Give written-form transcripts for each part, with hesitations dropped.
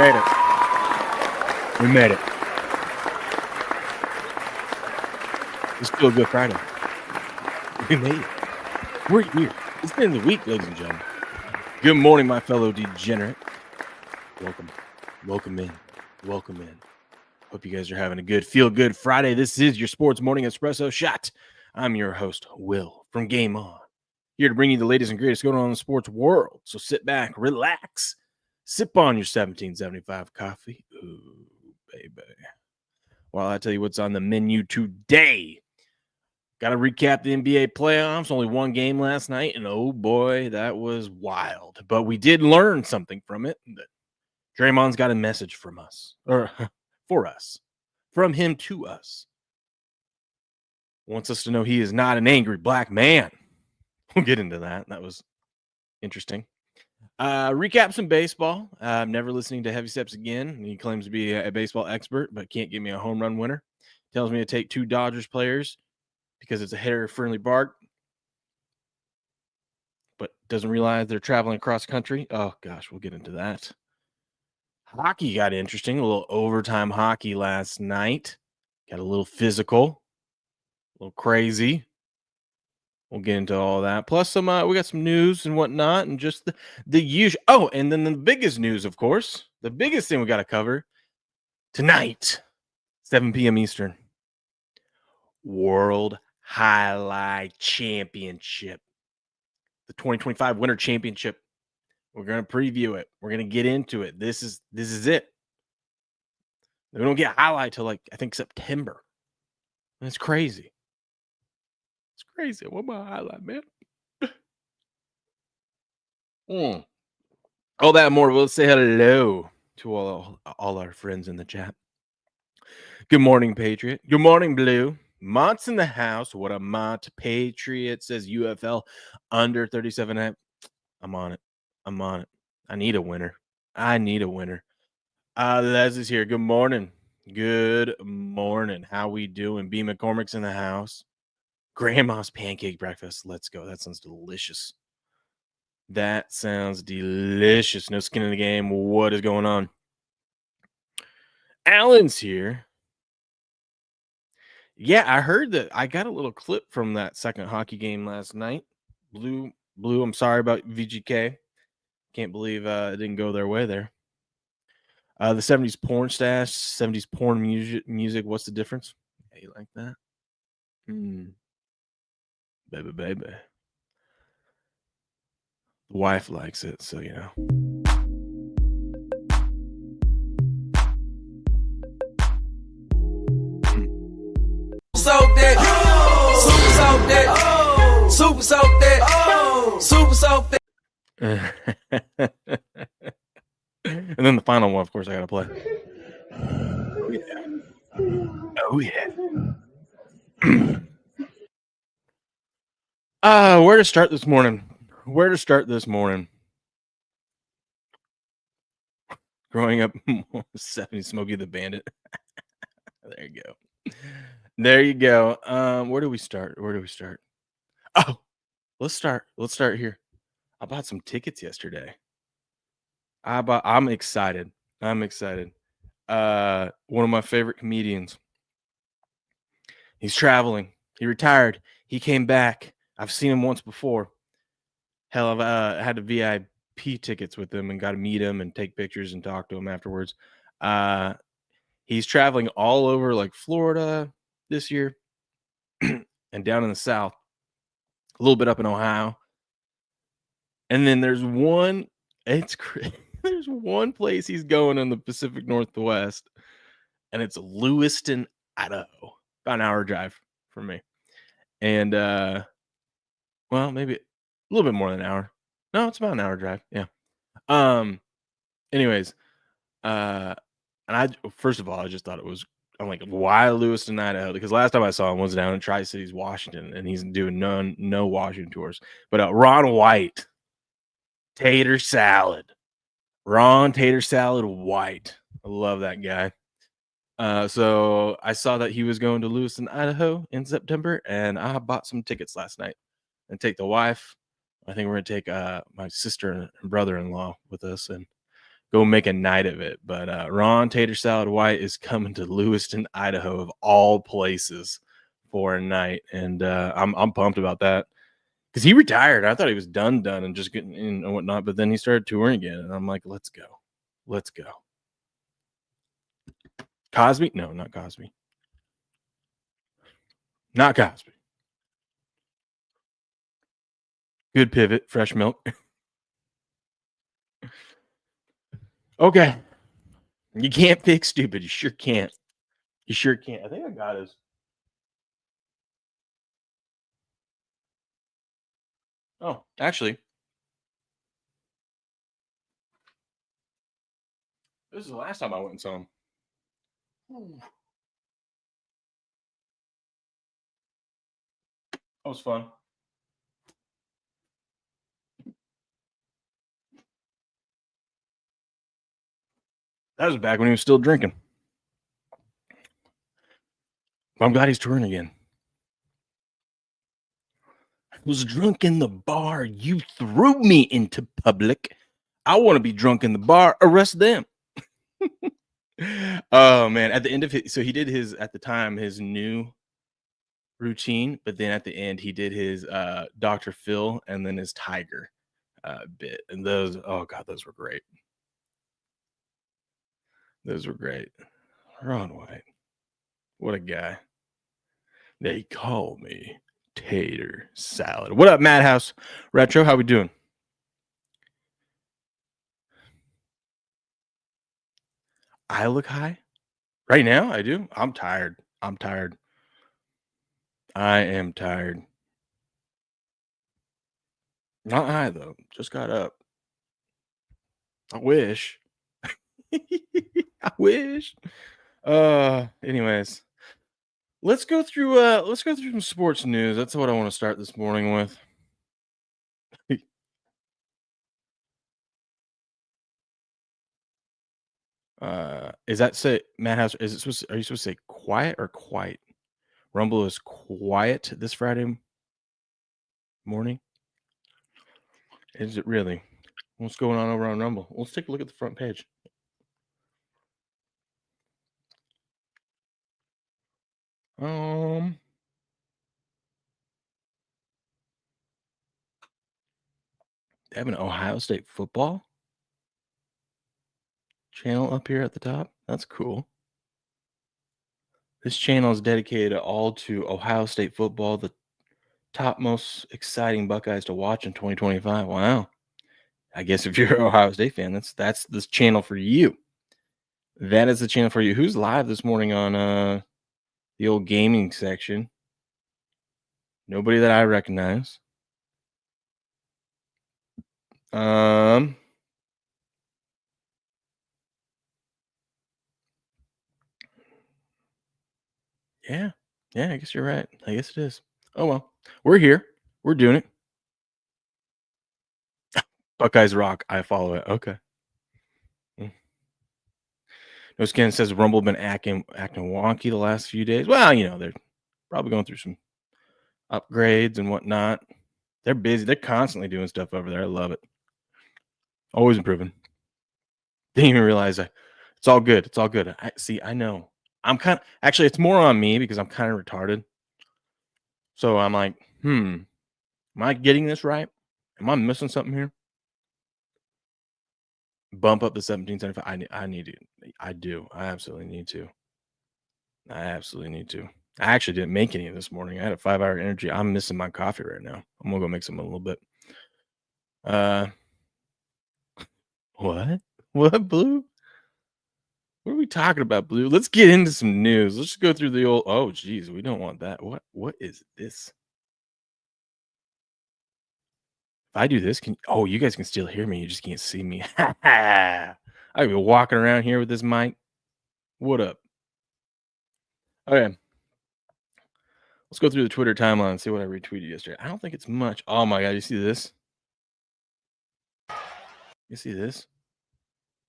made it. We made it. It's still a good Friday. We made it. We're here. It's the end of the week, ladies and gentlemen. Good morning, my fellow degenerate. Welcome in. Hope you guys are having a good, feel-good Friday. This is your Sports Morning Espresso Shot. I'm your host, Will, from Game On. Here to bring you the latest and greatest going on in the sports world. So sit back, relax, sip on your 1775 coffee. Ooh, baby. While I tell you what's on the menu today. Got to recap the NBA playoffs. Only one game last night, and oh boy, that was wild. But we did learn something from it. That Draymond's got a message from us, or for us, from him to us. Wants us to know he is not an angry black man. We'll get into that. That was interesting. Recap some baseball. I'm never listening to Heavy Steps again. He claims to be a baseball expert, but can't give me a home run winner. Tells me to take two Dodgers players because it's a hitter-friendly bark, but doesn't realize they're traveling across country. Oh, gosh, we'll get into that. Hockey got interesting. A little overtime hockey last night. Got a little physical, a little crazy. We'll get into all that. Plus, some we got some news and whatnot, and just the usual. Oh, and then the biggest news, of course, the biggest thing we got to cover tonight, 7 p.m. Eastern, World Highlight Championship, the 2025 Winter Championship. We're going to preview it. We're going to get into it. This is it. We don't get highlight till I think September. That's crazy. It's crazy. What my highlight, man? All that and more. We'll say hello to all our friends in the chat. Good morning, Patriot. Good morning, Blue. Mott's in the house. What a Mott. Patriot says UFL under 37. I'm on it. I need a winner. Les is here. Good morning. How we doing? B. McCormick's in the house. Grandma's pancake breakfast. Let's go. That sounds delicious. No skin in the game. What is going on? Alan's here. Yeah, I heard that. I got a little clip from that second hockey game last night. Blue, I'm sorry about VGK. Can't believe it didn't go their way there. The 70s porn stash, 70s porn music. What's the difference? Yeah, you like that? Baby. The wife likes it, so you know. Soak that, super soak that, super soak that, super soak that. And then the final one, of course, I gotta play. Oh yeah. Where to start this morning? Growing up, 70 Smokey the Bandit. There you go. Where do we start? Oh, let's start here. I bought some tickets yesterday. I'm excited. One of my favorite comedians. He's traveling. He retired. He came back. I've seen him once before. Hell, I've had the VIP tickets with him and got to meet him and take pictures and talk to him afterwards. He's traveling all over like Florida this year and down in the South, a little bit up in Ohio. And then there's one place he's going in the Pacific Northwest, and it's Lewiston, Idaho. About an hour drive from me. And well, maybe a little bit more than an hour. No, it's about an hour drive. Yeah. Anyways, and first of all, I just thought I'm like, why Lewiston, Idaho? Because last time I saw him was down in Tri-Cities, Washington, and he's doing no Washington tours. But Ron White, tater salad. Ron Tater Salad White. I love that guy. So I saw that he was going to Lewiston, Idaho in September, and I bought some tickets last night and take the wife. I think we're going to take my sister and brother-in-law with us, and go make a night of it. But Ron Tater Salad White is coming to Lewiston, Idaho, of all places, for a night, and I'm pumped about that because he retired. I thought he was done and just getting in and whatnot, but then he started touring again, and I'm like, let's go. Cosby? No, not Cosby. Not Cosby. Good pivot, fresh milk. Okay. You can't fix stupid. You sure can't. I think I got his. Oh, actually, this is the last time I went and saw him. That was fun. That was back when he was still drinking. I'm glad he's touring again. I was drunk in the bar. You threw me into public. I want to be drunk in the bar. Arrest them. Oh, man. At the end of it, so he did his, at the time, his new routine, but then at the end, he did his Dr. Phil and then his Tiger bit. And those, oh, God, those were great. Those were great. Ron White. What a guy. They call me Tater Salad. What up, Madhouse Retro? How we doing? I look high right now. I do. I'm tired. I am tired. Not high though. Just got up. I wish. I wish. Anyways, let's go through some sports news. That's what I want to start this morning with. Is that say Madhouse? Is it supposed? Are you supposed to say quiet or quiet? Rumble is quiet this Friday morning. Is it really? What's going on over on Rumble? Let's take a look at the front page. They have an Ohio State football channel up here at the top. That's cool. This channel is dedicated all to Ohio State football, the top most exciting Buckeyes to watch in 2025. Wow. I guess if you're an Ohio State fan, that's this channel for you. That is the channel for you. Who's live this morning on the old gaming section? Nobody that I recognize. Yeah, I guess you're right. I guess it is. Oh well, we're here. We're doing it. Buckeyes rock. I follow it. Okay. No Skin says Rumble been acting wonky the last few days. Well, they're probably going through some upgrades and whatnot. They're busy. They're constantly doing stuff over there. I love it. Always improving. Didn't even realize that. It's all good. It's all good. I know. I'm actually, it's more on me because I'm kind of retarded. So I'm like, am I getting this right? Am I missing something here? Bump up the 1775. I need to. I do. I absolutely need to. I actually didn't make any this morning. I had a 5-hour energy. I'm missing my coffee right now. I'm gonna go make some in a little bit. What? What, Blue? What are we talking about, Blue? Let's get into some news. Let's just go through the old. Oh, geez, we don't want that. What is this? If I do this, you guys can still hear me. You just can't see me. I could be walking around here with this mic. What up? Okay. Let's go through the Twitter timeline and see what I retweeted yesterday. I don't think it's much. Oh my God, you see this? You see this?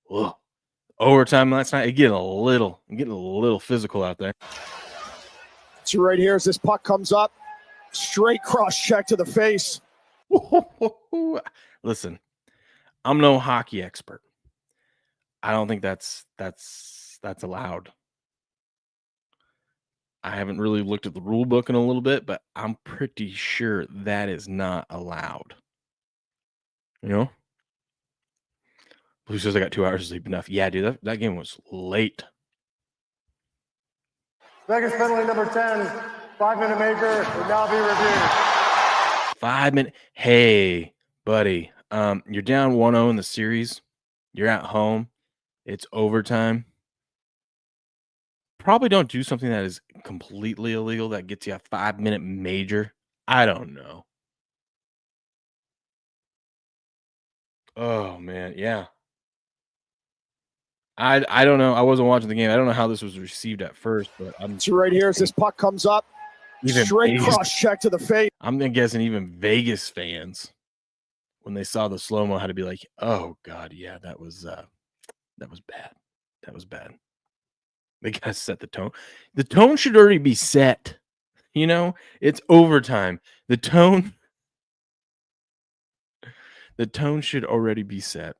Whoa. Overtime last night. Getting a little physical out there. So right here as this puck comes up, straight cross check to the face. Listen, I'm no hockey expert. I don't think that's allowed. I haven't really looked at the rule book in a little bit, but I'm pretty sure that is not allowed. You know? Blue says I got 2 hours of sleep enough. Yeah, dude, that game was late. Vegas penalty number 10, 5-minute major will now be reviewed. 5 minute. Hey, buddy. You're down 1-0 in the series. You're at home. It's overtime. Probably don't do something that is completely illegal that gets you a 5-minute major. I don't know. Oh man, yeah. I don't know. I wasn't watching the game. I don't know how this was received at first, but I'm So right here as this puck comes up, even straight Vegas, cross check to the face. I'm guessing even Vegas fans, when they saw the slow-mo, had to be like, oh god, yeah, that was bad. That was bad. They gotta set the tone. The tone should already be set. You know, it's overtime. The tone should already be set.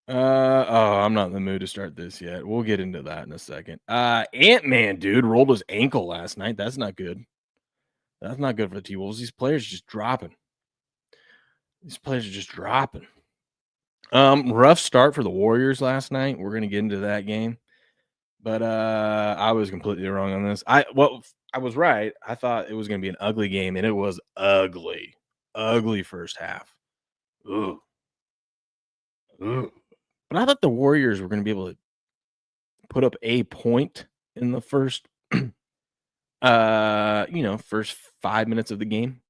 I'm not in the mood to start this yet. We'll get into that in a second. Ant-Man, dude, rolled his ankle last night. That's not good. That's not good for the T-Wolves. These players are just dropping. Rough start for the Warriors last night. We're gonna get into that game. But I was completely wrong on this. I was right. I thought it was gonna be an ugly game, and it was ugly. Ugly first half. Ooh. But I thought the Warriors were going to be able to put up a point in the first, first 5 minutes of the game.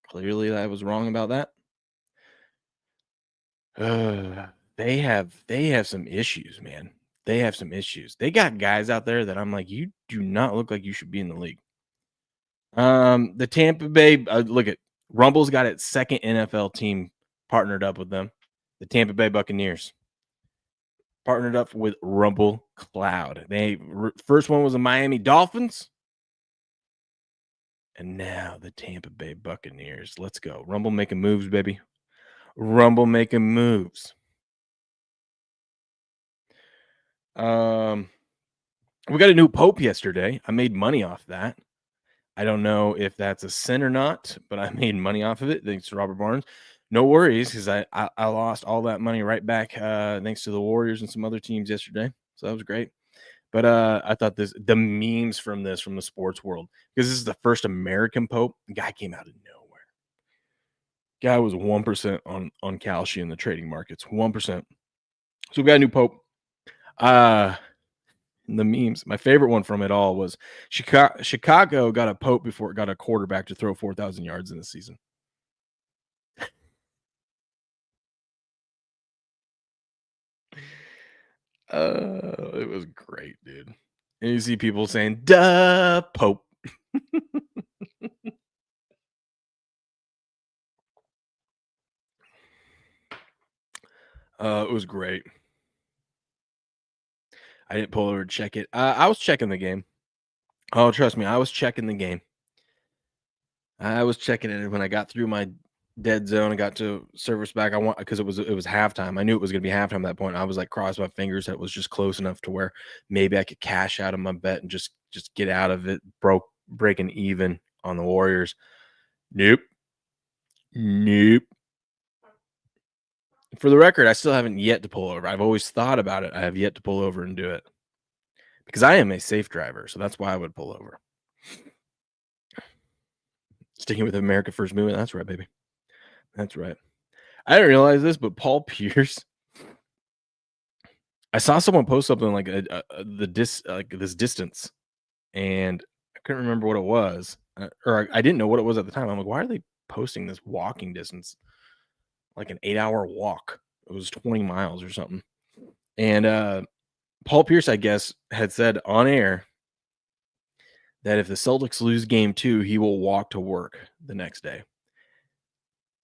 Clearly, I was wrong about that. They have some issues, man. They have some issues. They got guys out there that I'm like, you do not look like you should be in the league. The Tampa Bay, look at Rumble's got its second NFL team partnered up with them. The Tampa Bay Buccaneers partnered up with Rumble Cloud. First one was the Miami Dolphins, and now the Tampa Bay Buccaneers. Let's go. Rumble making moves, baby. Rumble making moves. We got a new pope yesterday. I made money off that. I don't know if that's a sin or not, but I made money off of it. Thanks to Robert Barnes. No worries, because I lost all that money right back thanks to the Warriors and some other teams yesterday. So that was great. But I thought the memes from the sports world, because this is the first American pope. The guy came out of nowhere. Guy was 1% on Kalshi in the trading markets. 1%. So we got a new pope. The memes, my favorite one from it all was Chicago got a pope before it got a quarterback to throw 4,000 yards in the season. It was great, dude. And you see people saying, duh, Pope. It was great. I didn't pull over to check it. I was checking the game. Oh, trust me, I was checking the game. I was checking it when I got through my dead zone and got to service back. Because it was halftime. I knew it was going to be halftime at that point. I was like crossing my fingers that it was just close enough to where maybe I could cash out of my bet and just get out of it, breaking even on the Warriors. Nope. For the record, I still haven't yet to pull over. I've always thought about it. I have yet to pull over and do it because I am a safe driver. So that's why I would pull over. Sticking with America First movement. That's right, baby. That's right. I didn't realize this, but Paul Pierce. I saw someone post something like this distance, and I couldn't remember what it was, or I didn't know what it was at the time. I'm like, why are they posting this walking distance? Like an 8-hour walk. It was 20 miles or something. And Paul Pierce, I guess, had said on air that if the Celtics lose game 2, he will walk to work the next day.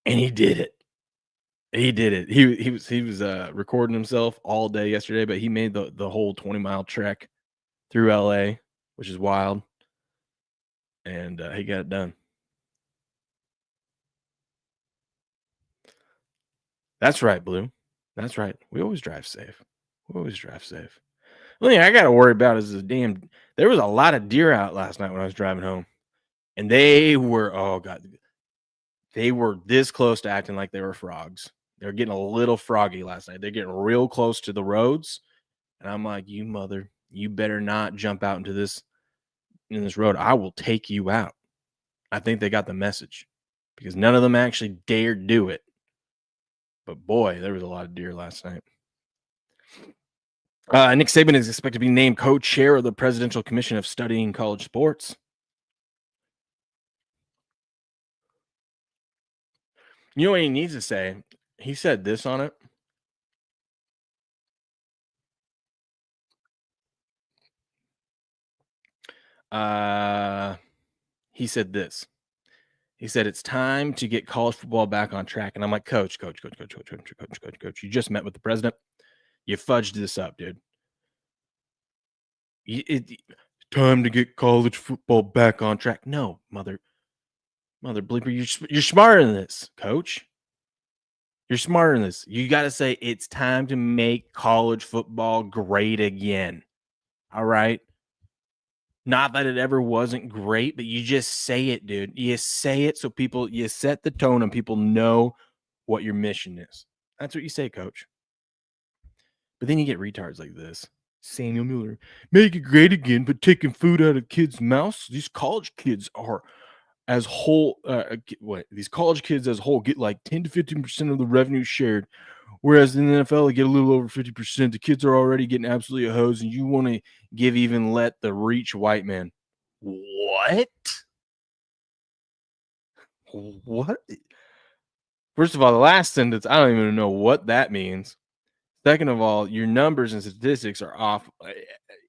And he did it. He was recording himself all day yesterday, but he made the whole 20-mile trek through LA, which is wild. And he got it done. That's right, Blue. That's right. We always drive safe. We always drive safe. The only thing I got to worry about is there was a lot of deer out last night when I was driving home. And they were, oh God, they were this close to acting like they were frogs. They were getting a little froggy last night. They're getting real close to the roads. And I'm like, you better not jump out into this road. I will take you out. I think they got the message because none of them actually dared do it. But boy, there was a lot of deer last night. Nick Saban is expected to be named co-chair of the Presidential Commission of Studying College Sports. You know what he needs to say? He said this on it. He said this. He said, it's time to get college football back on track. And I'm like, coach, you just met with the president. You fudged this up, dude. It's time to get college football back on track. No, mother bleeper, you're smarter than this, coach. You're smarter than this. You got to say it's time to make college football great again. All right? Not that it ever wasn't great, but you just say it, dude. You say it so you set the tone and people know what your mission is. That's what you say, coach. But then you get retards like this. Samuel Miller, make it great again, but taking food out of kids' mouths. These college kids are as whole. These college kids as a whole get like 10 to 15% of the revenue shared, whereas in the NFL they get a little over 50%. The kids are already getting absolutely a hose, and you want to let the reach white man. What? What? First of all, the last sentence, I don't even know what that means. Second of all, your numbers and statistics are off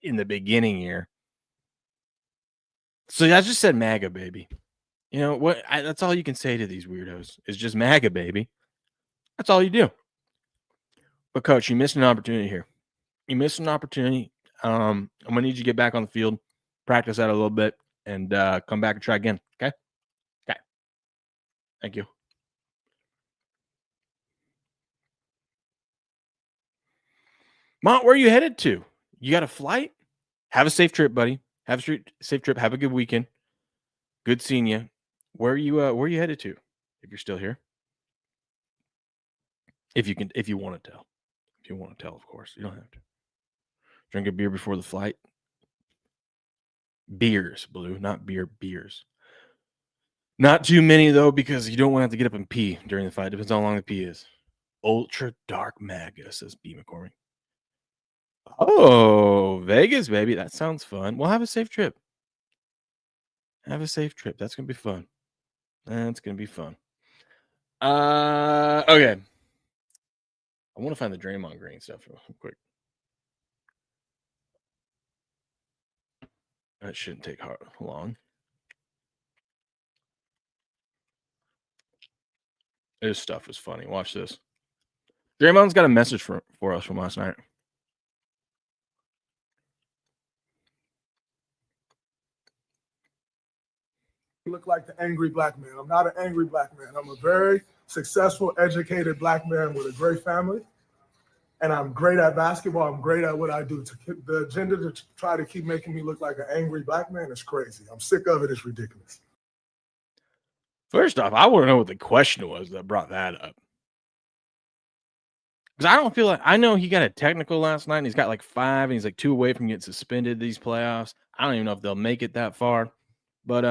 in the beginning here. So I just said MAGA, baby. You know what? That's all you can say to these weirdos is just MAGA, baby. That's all you do. But coach, you missed an opportunity here. You missed an opportunity. I'm gonna need you to get back on the field, practice that a little bit, and come back and try again. Okay. Thank you. Mont, where are you headed to? You got a flight? Have a safe trip, buddy. Have a safe trip. Have a good weekend. Good seeing you. Where are you headed to? If you're still here. If you want to tell. If you want to tell, of course. You don't have to. Drink a beer before the flight. Beers, Blue, not beer, beers. Not too many, though, because you don't want to have to get up and pee during the fight. Depends on how long the pee is. Ultra Dark MAGA, says B. McCormick. Oh, Vegas, baby. That sounds fun. Well, have a safe trip. Have a safe trip. That's going to be fun. That's going to be fun. Okay. I want to find the Draymond Green stuff real quick. That shouldn't take long. This stuff is funny. Watch this. Draymond's got a message for us from last night. Look like the angry black man. I'm not an angry black man. I'm a very successful, educated black man with a great family. And I'm great at basketball. I'm great at what I do. The agenda to try to keep making me look like an angry black man is crazy. I'm sick of it. It's ridiculous. First off, I want to know what the question was that brought that up. Because I don't feel like, I know he got a technical last night and he's got like 5 and he's like 2 away from getting suspended these playoffs. I don't even know if they'll make it that far. But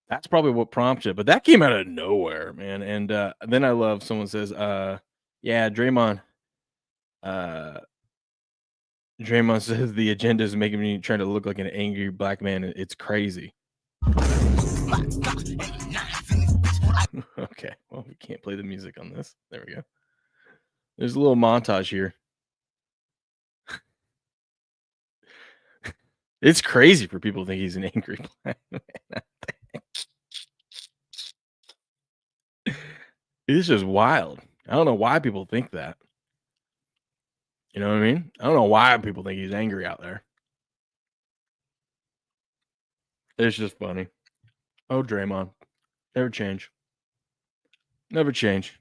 that's probably what prompted it. But that came out of nowhere, man. And then I love someone says, yeah, Draymond says the agenda is making me trying to look like an angry black man. It's crazy. Okay, well, we can't play the music on this. There we go. There's a little montage here. It's crazy for people to think he's an angry black man. It's just wild. I don't know why people think that. You know what I mean? I don't know why people think he's angry out there. It's just funny. Oh, Draymond. Never change. Never change.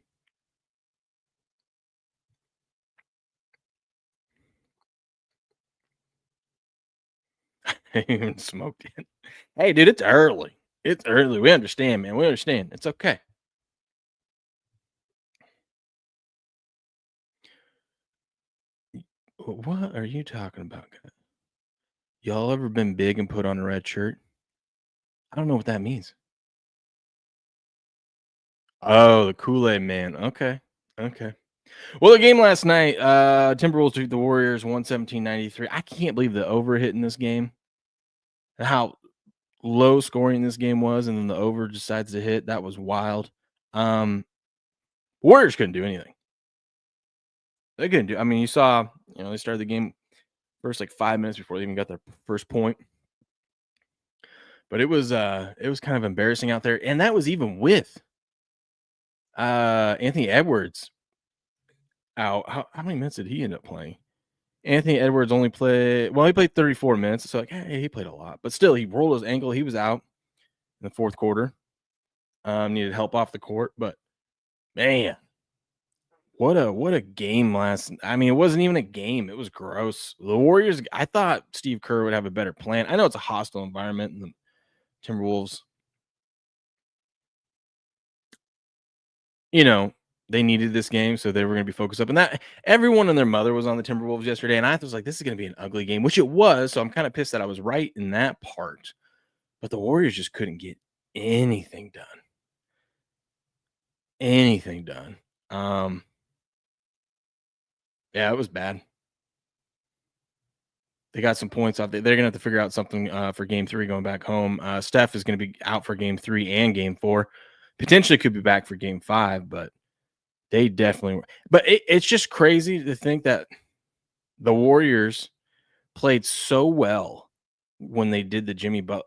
Even smoked it. Hey, dude, it's early. It's early. We understand, man. We understand. It's okay. What are you talking about, guys? Y'all ever been big and put on a red shirt? I don't know what that means. Oh, the Kool-Aid man. Okay. Okay. Well, the game last night, Timberwolves beat the Warriors 117-93. I can't believe the over hit in this game. And how low scoring this game was, and then the over decides to hit. That was wild. Warriors couldn't do anything. They couldn't do. I mean, you saw, they started the game first like 5 minutes before they even got their first point. But it was kind of embarrassing out there, and that was even with Anthony Edwards out. How many minutes did he end up playing? Anthony Edwards only played. Well, he played 34 minutes, so hey, he played a lot, but still, he rolled his ankle. He was out in the fourth quarter. Needed help off the court, but man, what a game last. I mean, it wasn't even a game. It was gross. The Warriors. I thought Steve Kerr would have a better plan. I know it's a hostile environment, and the Timberwolves, they needed this game, so they were going to be focused up. And that everyone and their mother was on the Timberwolves yesterday, and I was like, this is going to be an ugly game, which it was. So I'm kind of pissed that I was right in that part. But the Warriors just couldn't get anything done. Yeah, it was bad. They got some points off. They're going to have to figure out something for game 3 going back home. Steph is going to be out for game 3 and game 4. Potentially could be back for game 5, but they definitely were. But it's just crazy to think that the Warriors played so well when they did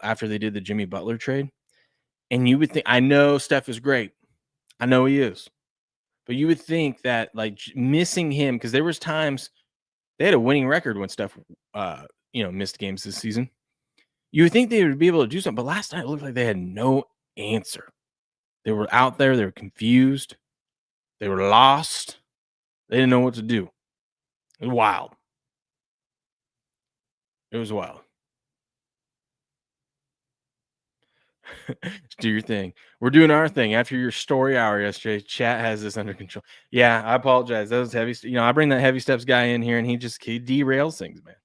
after they did the Jimmy Butler trade. And you would think, I know Steph is great. I know he is. But you would think that like missing him, because there was times they had a winning record when Steph missed games this season. You would think they would be able to do something, but last night it looked like they had no answer. They were out there, they were confused, they were lost, they didn't know what to do. It was wild. Do your thing. We're doing our thing. After your story hour yesterday, chat has this under control. Yeah, I apologize. That was heavy. I bring that Heavy Steps guy in here, and he derails things, man.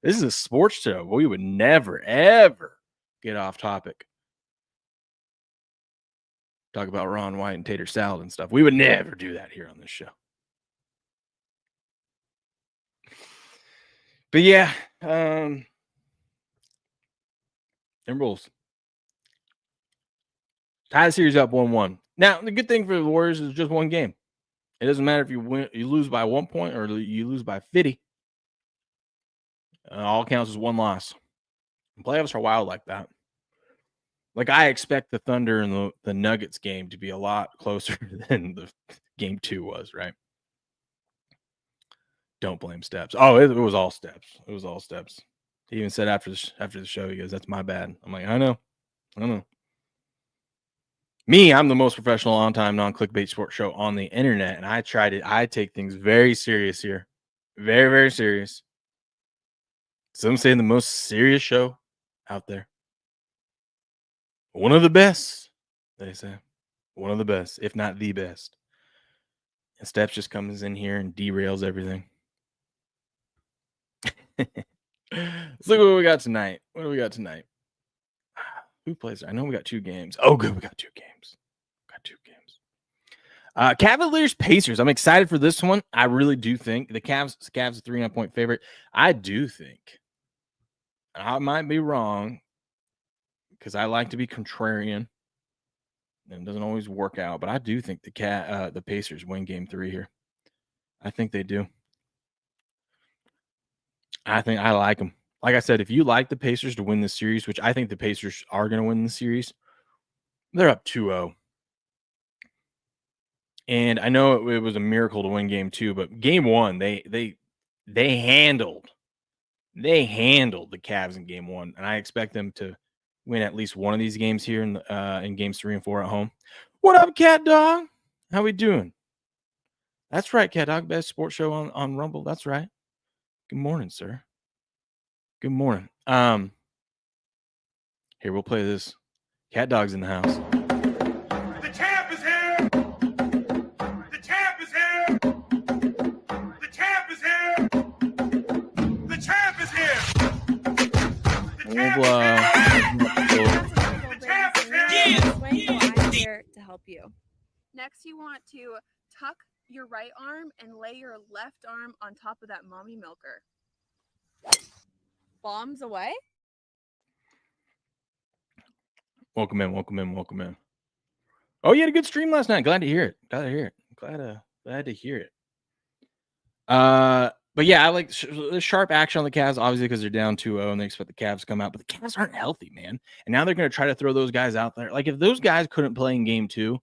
This is a sports show. We would never, ever get off topic. Talk about Ron White and tater salad and stuff. We would never do that here on this show. But yeah, Timberwolves tie the series up 1-1. Now, the good thing for the Warriors is just one game. It doesn't matter if you lose by 1 point or you lose by 50. All counts as one loss. And playoffs are wild like that. Like, I expect the Thunder and the Nuggets game to be a lot closer than the game 2 was, right? Don't blame Steps. Oh, it was all Steps. It was all Steps. He even said after the show, he goes, "That's my bad." I'm like, I know. Me, I'm the most professional, on-time, non-clickbait sports show on the internet, and I take things very serious here. Very, very serious. Some say the most serious show out there. One of the best, they say. One of the best, if not the best. And Steps just comes in here and derails everything. Let's look at what we got tonight. What do we got tonight? Who plays? I know we got 2 games. Oh, good. We got 2 games. Cavaliers Pacers. I'm excited for this one. I really do think the Cavs a 3.5-point favorite. I do think, I might be wrong, because I like to be contrarian, and it doesn't always work out. But I do think the Pacers win game 3 here. I think they do. I think I like them. Like I said, if you like the Pacers to win the series, which I think the Pacers are going to win the series, they're up 2-0. And I know it was a miracle to win game 2, but game 1, they handled the Cavs in game 1, and I expect them to win at least one of these games here in games 3 and 4 at home. What up, Cat Dog? How we doing? That's right, Cat Dog, best sports show on Rumble. That's right. Good morning, sir. Good morning. Here, we'll play this. Cat Dog's in the house. The champ is here. The champ is here. The champ is here. The champ is here. The champ is here. I'm here to help you. Next, you want to tuck your right arm and lay your left arm on top of that mommy milker. Bombs away. Welcome in. Oh, you had a good stream last night. Glad to hear it. Glad to hear it. But yeah, I like the sharp action on the Cavs, obviously, because they're down 2-0 and they expect the Cavs to come out. But the Cavs aren't healthy, man. And now they're going to try to throw those guys out there. Like, if those guys couldn't play in game 2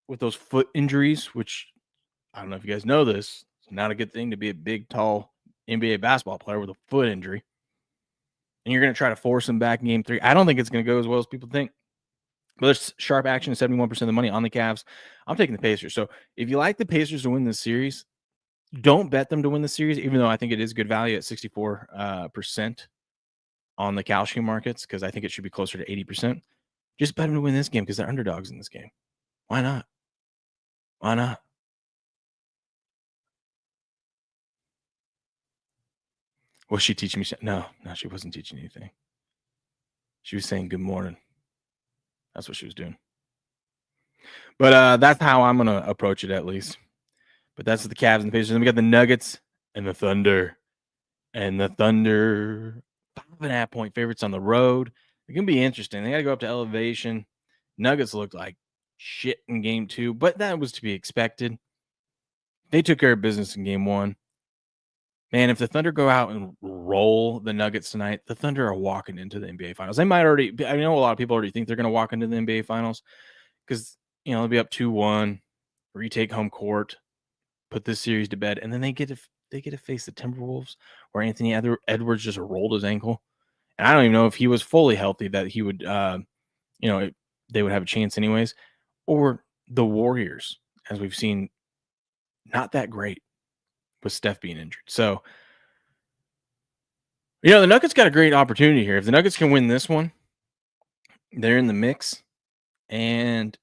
with those foot injuries, which I don't know if you guys know this, it's not a good thing to be a big, tall NBA basketball player with a foot injury. And you're going to try to force them back in game 3. I don't think it's going to go as well as people think. But there's sharp action, 71% of the money on the Cavs. I'm taking the Pacers. So if you like the Pacers to win this series, don't bet them to win the series, even though I think it is good value at 64% on the Kalshi markets, because I think it should be closer to 80%. Just bet them to win this game because they're underdogs in this game. Why not? Why not? Was she teaching me? No, she wasn't teaching anything. She was saying good morning. That's what she was doing. But that's how I'm going to approach it, at least. But that's the Cavs and the Pacers. Then we got the Nuggets and the Thunder. And the Thunder, 5.5-point favorites on the road. It's going to be interesting. They got to go up to elevation. Nuggets looked like shit in game 2, but that was to be expected. They took care of business in game 1. Man, if the Thunder go out and roll the Nuggets tonight, the Thunder are walking into the NBA Finals. They might already – I know a lot of people already think they're going to walk into the NBA Finals because, they'll be up 2-1, retake home court, put this series to bed, and then they get to face the Timberwolves where Anthony Edwards just rolled his ankle. And I don't even know if he was fully healthy that he would they would have a chance anyways. Or the Warriors, as we've seen, not that great with Steph being injured. So, the Nuggets got a great opportunity here. If the Nuggets can win this one, they're in the mix. And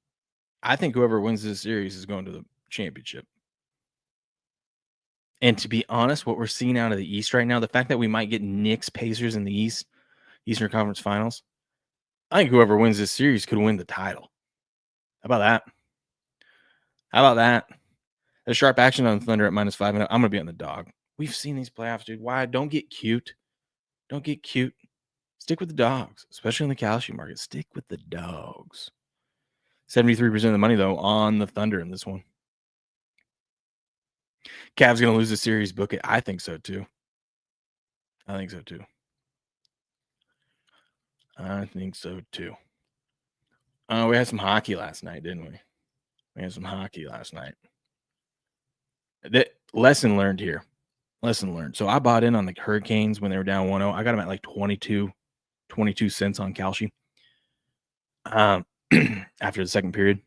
I think whoever wins this series is going to the championship. And to be honest, what we're seeing out of the East right now, the fact that we might get Knicks Pacers in the Eastern Conference Finals, I think whoever wins this series could win the title. How about that? The sharp action on the Thunder at -5. I'm going to be on the dog. We've seen these playoffs, dude. Why? Don't get cute. Stick with the dogs, especially in the Kalshi market. Stick with the dogs. 73% of the money, though, on the Thunder in this one. Cavs going to lose the series. Book it. I think so, too. We had some hockey last night, didn't we? Lesson learned here. So I bought in on the Hurricanes when they were down 1-0. I got them at like 22 cents on Kalshi after the second period.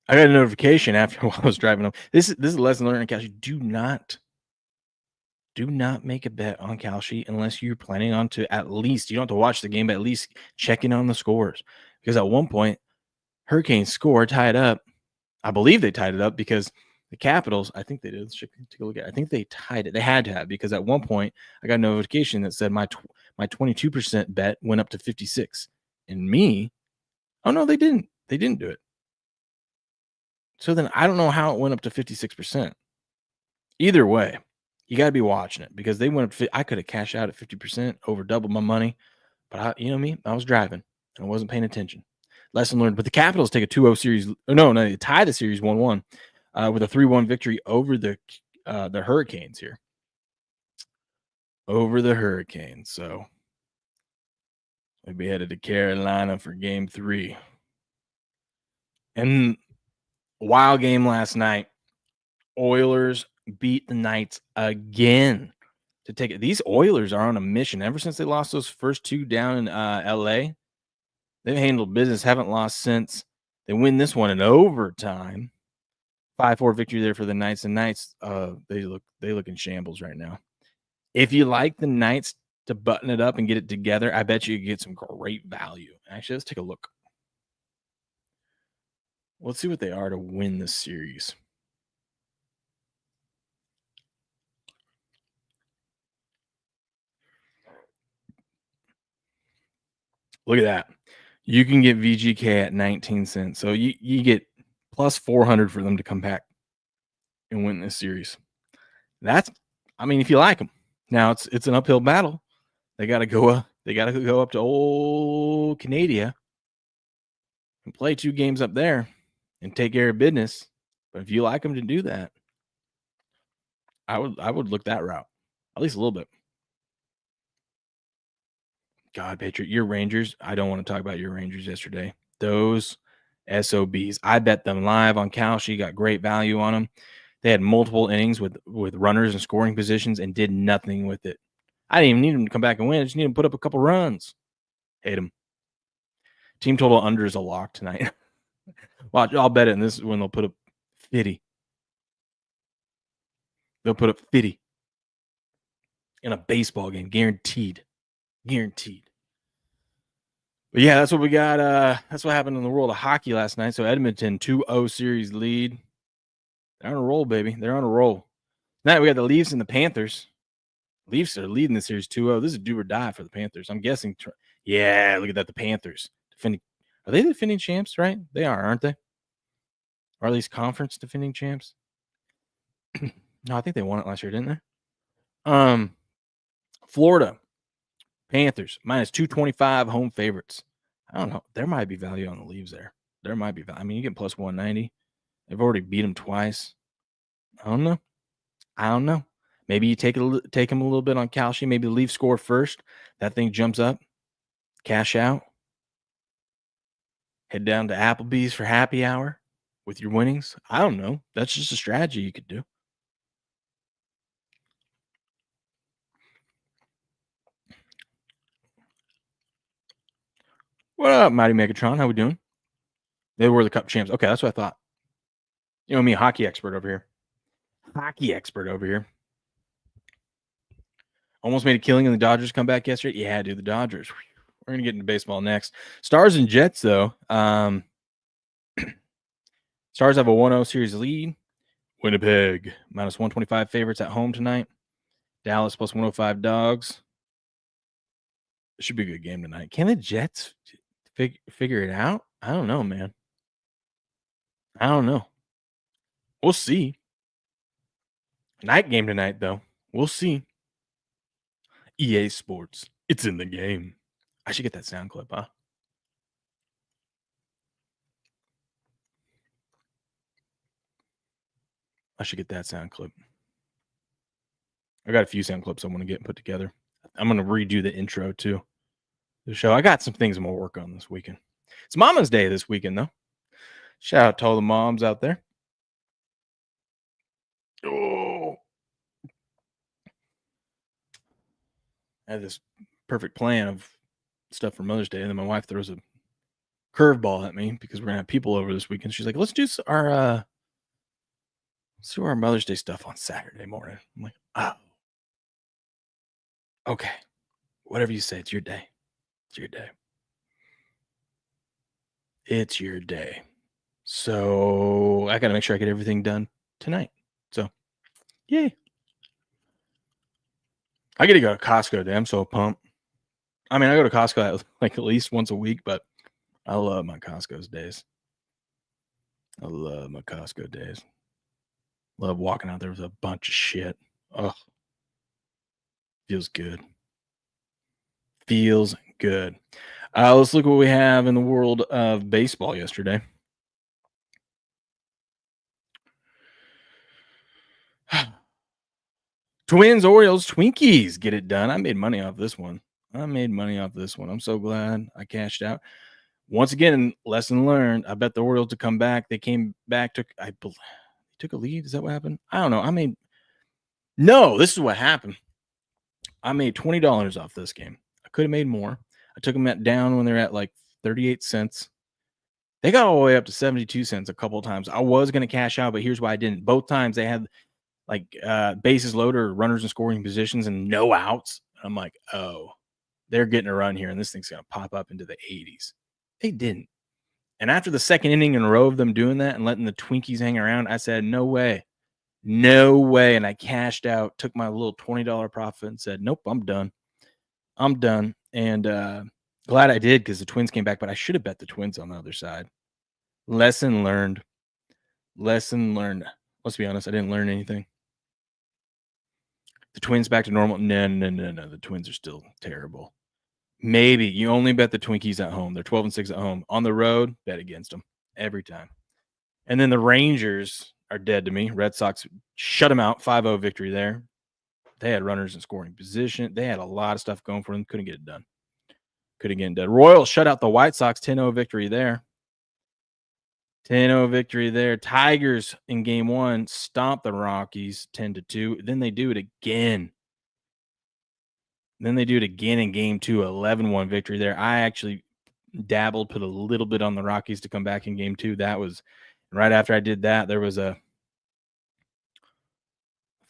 I got a notification while I was driving home. This is a lesson learned on Kalshi. Do not make a bet on Kalshi unless you're planning on to at least, you don't have to watch the game, but at least check in on the scores. Because at one point, Hurricanes score, tie it up. I believe they tied it up because the Capitals, I think they did. Let's take a look at it. I think they tied it. They had to have, because at one point I got a notification that said my 22% bet went up to 56. And me, oh no, they didn't. They didn't do it. So then I don't know how it went up to 56%. Either way, you got to be watching it because they went up. I could have cashed out at 50%, over doubled my money. But I was driving and I wasn't paying attention. Lesson learned. But the Capitals take a 2-0 series. No, they tie the series 1-1 with a 3-1 victory over the Hurricanes here. Over the Hurricanes. So we'll be headed to Carolina for game 3. And wild game last night. Oilers beat the Knights again to take it. These Oilers are on a mission. Ever since they lost those first 2 down in LA, they've handled business, haven't lost since. They win this one in overtime. 5-4 victory there for the Knights. The Knights, they look in shambles right now. If you like the Knights to button it up and get it together, I bet you could get some great value. Actually, let's take a look. Let's see what they are to win this series. Look at that. You can get VGK at 19 cents. So you get plus 400 for them to come back and win this series. If you like them. Now it's an uphill battle. They got to go up to old Canada and play 2 games up there and take care of business. But if you like them to do that, I would look that route. At least a little bit. God, Patriot, your Rangers. I don't want to talk about your Rangers yesterday. Those SOBs. I bet them live on Kalshi, got great value on them. They had multiple innings with runners and scoring positions and did nothing with it. I didn't even need them to come back and win. I just need them to put up a couple runs. Hate them. Team total under is a lock tonight. Watch, I'll bet it. And this is when they'll put up 50. They'll put up 50 in a baseball game, guaranteed. Guaranteed. But yeah, that's what we got. That's what happened in the world of hockey last night. So Edmonton 2-0 series lead. They're on a roll, baby. They're on a roll. Tonight we got the Leafs and the Panthers. Leafs are leading the series 2-0. This is do or die for the Panthers. I'm guessing. Yeah, look at that. The Panthers defending. Are they the defending champs? Right? They are, aren't they? Or at least conference defending champs. No, I think they won it last year, didn't they? Florida Panthers minus 225 home favorites. I don't know. There might be value on the Leaves there. There might be value. I mean, you get plus 190. They've already beat them twice. I don't know. Maybe you take them a little bit on Kalshi. Maybe the Leafs score first. That thing jumps up. Cash out. Head down to Applebee's for happy hour with your winnings. I don't know. That's just a strategy you could do. What up, Mighty Megatron? How we doing? They were the Cup champs. Okay, that's what I thought. You know me, hockey expert over here. Almost made a killing in the Dodgers comeback yesterday. Yeah, dude, the Dodgers. We're going to get into baseball next. Stars and Jets, though. Stars have a 1-0 series lead. Winnipeg, minus 125 favorites at home tonight. Dallas, plus 105 dogs. It should be a good game tonight. Can the Jets figure it out? I don't know, man. I don't know. We'll see. Night game tonight, though. We'll see. EA Sports. It's in the game. I should get that sound clip, huh? I should get that sound clip. I got a few sound clips I want to get put together. I'm going to redo the intro, too. The show. I got some things I'm going to work on this weekend. It's Mama's Day this weekend, though. Shout out to all the moms out there. Oh. I had this perfect plan of stuff for Mother's Day, and then my wife throws a curveball at me because we're going to have people over this weekend. She's like, let's do our Mother's Day stuff on Saturday morning. I'm like, oh. Okay. Whatever you say, it's your day. It's your day. It's your day. So I got to make sure I get everything done tonight. So, yay. I get to go to Costco today. I'm so pumped. I mean, I go to Costco like at least once a week, but I love my Costco's days. I love my Costco days. Love walking out there with a bunch of shit. Oh, feels good. Feels good. Let's look what we have in the world of baseball yesterday. Twins, Orioles, Twinkies get it done. I made money off this one. I'm so glad I cashed out. Once again, lesson learned. I bet the Orioles to come back. They came back, took a lead. Is that what happened? I don't know. No, this is what happened. I made $20 off this game. I could have made more. I took them down when they're at like 38 cents. They got all the way up to 72 cents a couple of times. I was going to cash out, but here's why I didn't. Both times they had like bases loaded or runners in scoring positions and no outs. I'm like, oh, they're getting a run here, and this thing's going to pop up into the 80s. They didn't. And after the second inning in a row of them doing that and letting the Twinkies hang around, I said, no way. No way. And I cashed out, took my little $20 profit and said, nope, I'm done. I'm done. And glad I did because the Twins came back, but I should have bet the Twins on the other side. Lesson learned. Lesson learned. Let's be honest, I didn't learn anything. The Twins back to normal. No. The Twins are still terrible. Maybe you only bet the Twinkies at home. They're 12-6 at home. On the road, bet against them every time. And then the Rangers are dead to me. Red Sox shut them out. 5-0 victory there. They had runners in scoring position. They had a lot of stuff going for them. Couldn't get it done. Couldn't get it done. Royals shut out the White Sox. 10-0 victory there. 10-0 victory there. Tigers in game 1 stomp the Rockies 10-2. Then they do it again. Then they do it again in game 2, 11-1 victory there. I actually dabbled, put a little bit on the Rockies to come back in game 2. That was right after I did that. There was a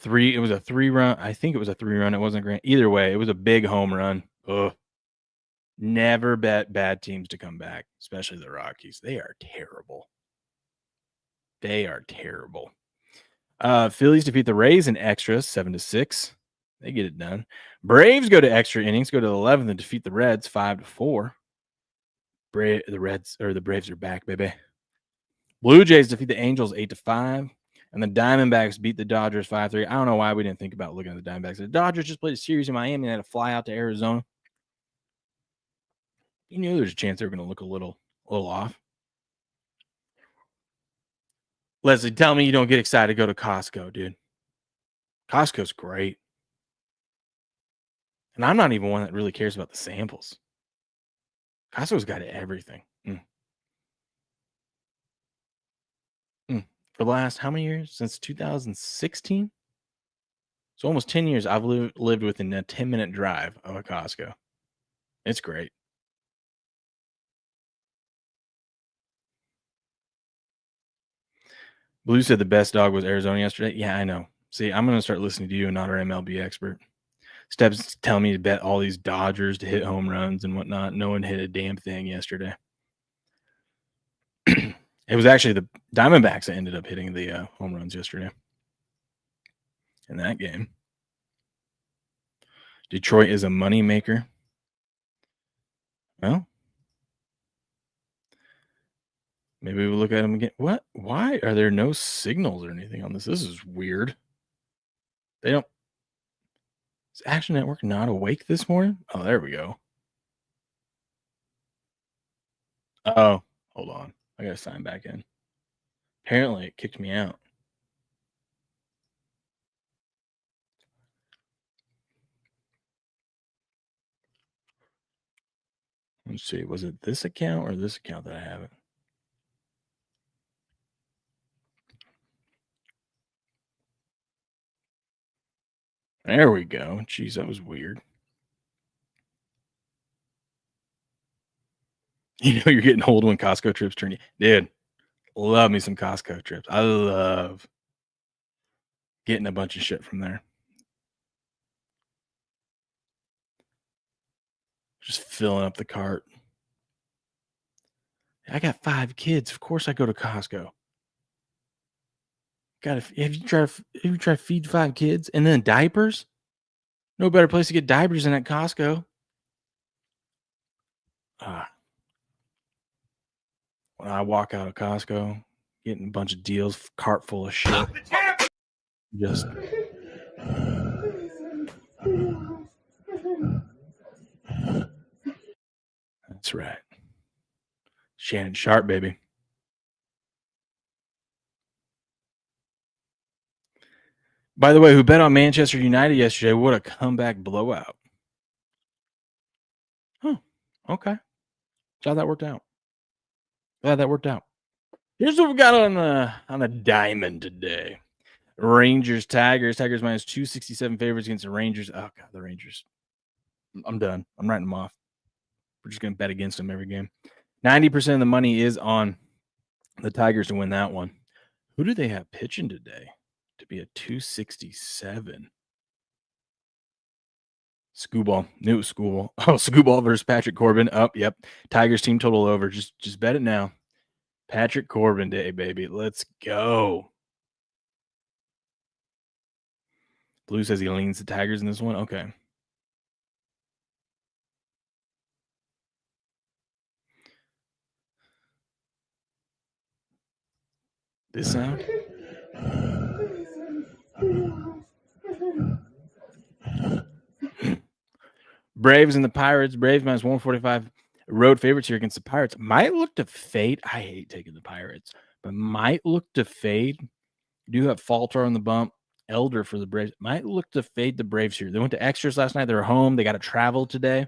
3-run. I think it was a 3-run. It wasn't great. Either way, it was a big home run. Ugh. Never bet bad teams to come back, especially the Rockies. They are terrible. They are terrible. Phillies defeat the Rays in extras, 7-6. They get it done. Braves go to extra innings, go to the 11th and defeat the Reds 5-4. The Braves are back, baby. Blue Jays defeat the Angels 8-5. And the Diamondbacks beat the Dodgers 5-3. I don't know why we didn't think about looking at the Diamondbacks. The Dodgers just played a series in Miami and had to fly out to Arizona. You knew there was a chance they were going to look a little off. Leslie, tell me you don't get excited to go to Costco, dude. Costco's great. And I'm not even one that really cares about the samples. Costco's got everything. For the last how many years? Since 2016? So almost 10 years I've lived within a 10-minute drive of a Costco. It's great. Blue said the best dog was Arizona yesterday. Yeah, I know. See, I'm going to start listening to you and not our MLB expert. Steps telling me to bet all these Dodgers to hit home runs and whatnot. No one hit a damn thing yesterday. It was actually the Diamondbacks that ended up hitting the home runs yesterday in that game. Detroit is a money maker. Well, maybe we'll look at them again. What? Why are there no signals or anything on this? This is weird. They don't. Is Action Network not awake this morning? Oh, there we go. Oh, hold on. I got to sign back in. Apparently, it kicked me out. Let's see. Was it this account or this account that I have it? There we go. Jeez, that was weird. You know you're getting old when Costco trips turn you. Dude, love me some Costco trips. I love getting a bunch of shit from there. Just filling up the cart. I got 5 kids. Of course I go to Costco. Have you tried to feed 5 kids? And then diapers? No better place to get diapers than at Costco. When I walk out of Costco, getting a bunch of deals, cart full of shit. Just that's right. Shannon Sharp, baby. By the way, who bet on Manchester United yesterday? What a comeback blowout. Oh, okay. Glad that worked out. Here's what we got on the diamond today. Rangers, Tigers. Tigers minus 267 favorites against the Rangers. Oh, God, the Rangers. I'm done. I'm writing them off. We're just going to bet against them every game. 90% of the money is on the Tigers to win that one. Who do they have pitching today to be a 267? Scooball. Knew it was Scooball. Oh, Scooball versus Patrick Corbin. Yep. Tigers team total over. Just bet it now. Patrick Corbin day, baby. Let's go. Blue says he leans the Tigers in this one. Okay. This sound? Braves and the Pirates. Braves minus 145. Road favorites here against the Pirates. Might look to fade. I hate taking the Pirates, but might look to fade. Do have Falter on the bump. Elder for the Braves. Might look to fade the Braves here. They went to extras last night. They're home. They got to travel today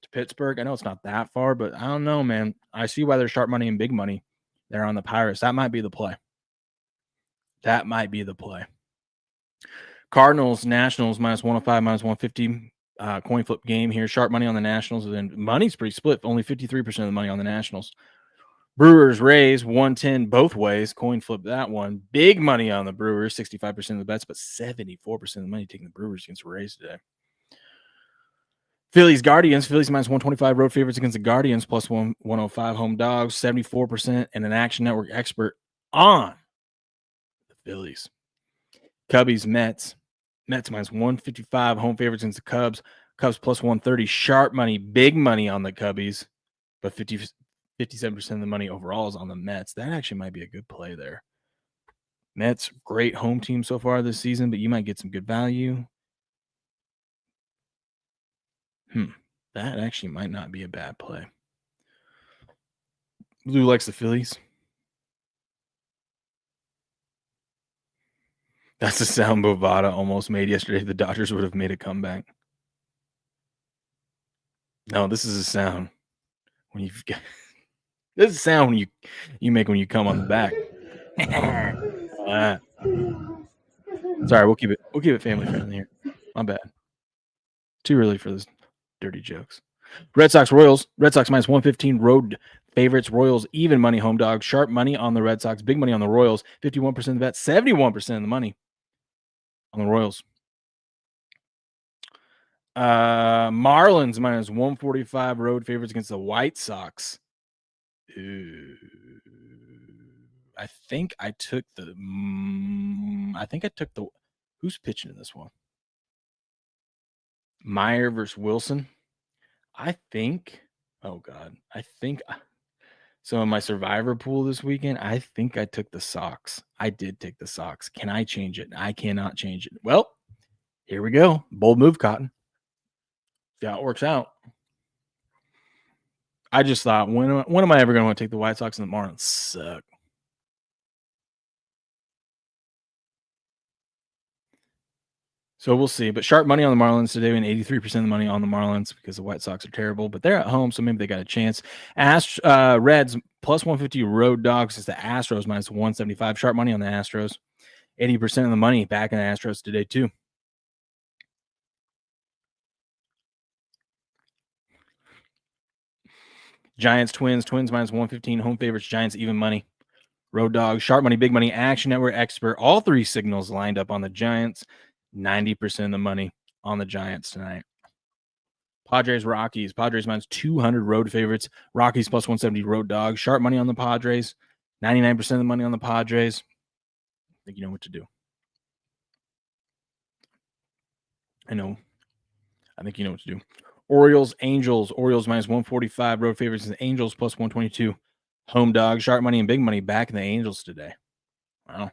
to Pittsburgh. I know it's not that far, but I don't know, man. I see why they're sharp money and big money. They're on the Pirates. That might be the play. That might be the play. Cardinals, Nationals, minus 105, minus 150. Coin flip game here. Sharp money on the Nationals. And then money's pretty split. Only 53% of the money on the Nationals. Brewers, Rays, 110 both ways. Coin flip that one. Big money on the Brewers. 65% of the bets, but 74% of the money taking the Brewers against the Rays today. Phillies, Guardians. Phillies minus 125. Road favorites against the Guardians. Plus 105. Home dogs. 74%. And an Action Network expert on the Phillies. Cubbies, Mets. Mets minus 155. Home favorites against the Cubs. Cubs plus 130. Sharp money. Big money on the Cubbies. But 57% of the money overall is on the Mets. That actually might be a good play there. Mets, great home team so far this season, but you might get some good value. That actually might not be a bad play. Blue likes the Phillies. That's the sound Bovada almost made yesterday. The Dodgers would have made a comeback. No, this is a sound when you've got this is a sound when you make when you come on the back. Sorry, we'll keep it family friendly here. My bad. Too early for this dirty jokes. Red Sox, Royals. Red Sox minus 115. Road favorites. Royals even money. Home dog. Sharp money on the Red Sox. Big money on the Royals. 51% of the bet. 71% of the money on the Royals. Marlins minus 145. Road favorites against the White Sox. Ooh. I think I took the. Who's pitching in this one? Meyer versus Wilson. I think. Oh God. So in my survivor pool this weekend, I think I took the Sox. I did take the Sox. Can I change it? I cannot change it. Well, here we go. Bold move, Cotton. See how it works out. I just thought, when am I ever going to want to take the White Sox and the Marlins? Suck. So we'll see. But sharp money on the Marlins today, and 83% of the money on the Marlins because the White Sox are terrible. But they're at home, so maybe they got a chance. Reds plus 150. Road dogs is the Astros minus 175. Sharp money on the Astros. 80% of the money back in the Astros today too. Giants, Twins minus 115. Home favorites, Giants even money. Road dogs, sharp money, big money, Action Network expert. All three signals lined up on the Giants. 90% of the money on the Giants tonight. Padres, Rockies. Padres minus 200 road favorites. Rockies plus 170 road dogs. Sharp money on the Padres. 99% of the money on the Padres. I think you know what to do. I think you know what to do. Orioles, Angels. Orioles minus 145. Road favorites and Angels plus 122. Home dog, sharp money and big money back in the Angels today. Wow.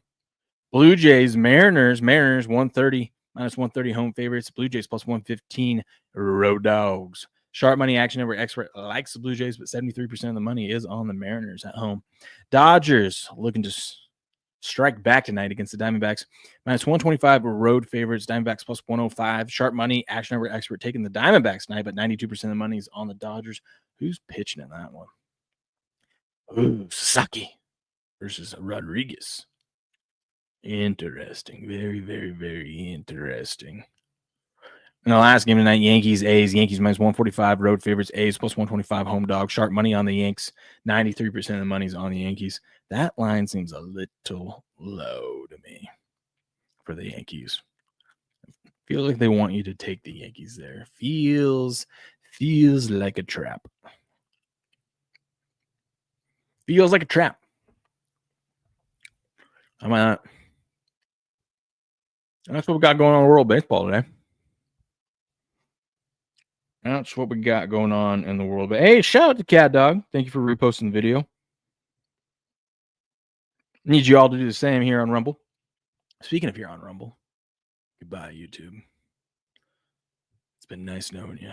Blue Jays, Mariners 130, minus 130 home favorites. Blue Jays plus 115 road dogs. Sharp money, Action Network expert likes the Blue Jays, but 73% of the money is on the Mariners at home. Dodgers looking to strike back tonight against the Diamondbacks. Minus 125 road favorites. Diamondbacks plus 105. Sharp money, Action Network expert taking the Diamondbacks tonight, but 92% of the money is on the Dodgers. Who's pitching in that one? Ooh, Sasaki versus Rodriguez. Interesting. Very, very, very interesting. In the last game tonight, Yankees, A's. Yankees minus 145, road favorites. A's plus 125, home dog. Sharp money on the Yanks. 93% of the money's on the Yankees. That line seems a little low to me for the Yankees. Feels like they want you to take the Yankees there. Feels like a trap. Feels like a trap. How about that? And that's what we got going on in World Baseball today. That's what we got going on in the world. But hey, shout out to Cat Dog. Thank you for reposting the video. Need you all to do the same here on Rumble. Speaking of here on Rumble, goodbye, YouTube. It's been nice knowing you.